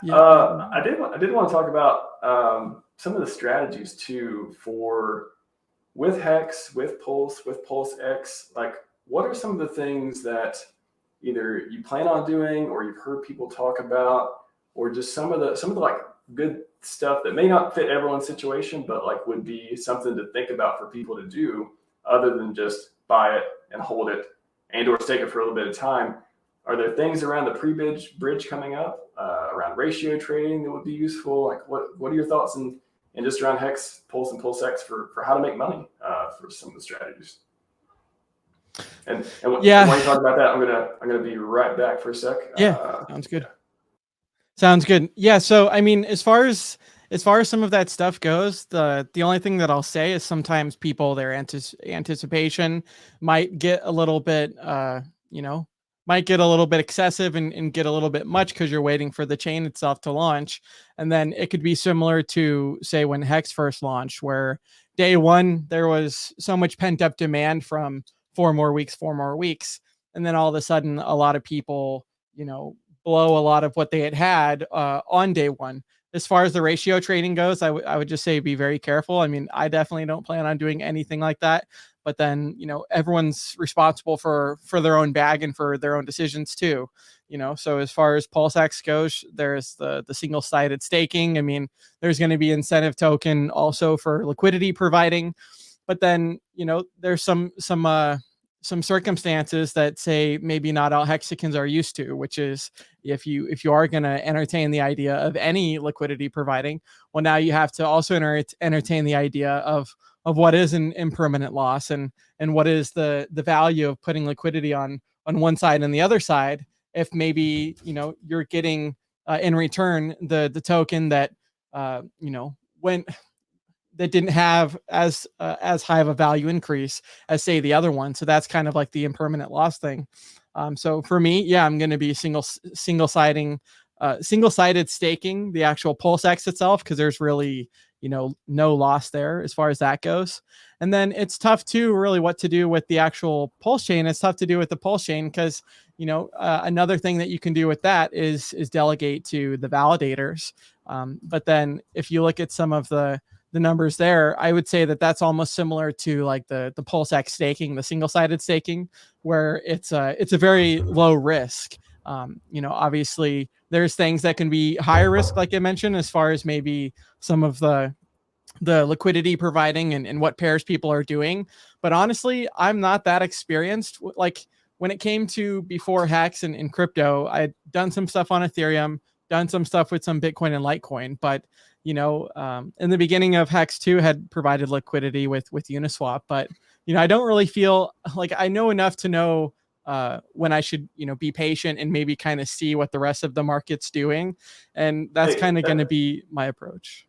Yeah. I did want to talk about some of the strategies too for with Hex, with Pulse, with PulseX. Like, what are some of the things that either you plan on doing or you've heard people talk about, or just some of the like good stuff that may not fit everyone's situation, but like would be something to think about for people to do other than just buy it and hold it and or stake it for a little bit of time? Are there things around the pre-bridge coming up, around ratio trading that would be useful? Like, what are your thoughts and just around Hex, Pulse, and PulseX for how to make money for some of the strategies? And while you talk about that, I'm gonna be right back for a sec. Sounds good. Sounds good. Yeah. So I mean, as far as some of that stuff goes, the only thing that I'll say is sometimes people, their anticipation might get a little bit might get a little bit excessive and get a little bit much because you're waiting for the chain itself to launch. And then it could be similar to, say, when Hex first launched, where day one, there was so much pent up demand from 4 more weeks. And then all of a sudden, a lot of people, blow a lot of what they had on day one. As far as the ratio trading goes, I would just say be very careful. I mean, I definitely don't plan on doing anything like that. But then, everyone's responsible for their own bag and for their own decisions too. So as far as PulseX goes, there's the single-sided staking. I mean, there's going to be incentive token also for liquidity providing. But then, there's some circumstances that say maybe not all Hexicans are used to, which is if you are going to entertain the idea of any liquidity providing, well, now you have to also entertain the idea of what is an impermanent loss and what is the value of putting liquidity on one side and the other side. If maybe, you're getting in return the token that, when that didn't have as high of a value increase as, say, the other one. So that's kind of like the impermanent loss thing. So for me, I'm going to be single-sided staking the actual PulseX itself, because there's really, no loss there as far as that goes. And then it's tough too, really, what to do with the actual PulseChain. It's tough to do with the PulseChain because, another thing that you can do with that is delegate to the validators. But then if you look at some of the numbers there, I would say that that's almost similar to like the PulseX staking, the single-sided staking, where it's a very low risk. Obviously there's things that can be higher risk, like I mentioned, as far as maybe some of the liquidity providing and what pairs people are doing. But honestly, I'm not that experienced. Like when it came to before Hex and in crypto, I'd done some stuff on Ethereum, done some stuff with some Bitcoin and Litecoin, but in the beginning of Hex 2 had provided liquidity with Uniswap, but I don't really feel like I know enough to know when I should be patient and maybe kind of see what the rest of the market's doing, and that's kind of going to be my approach.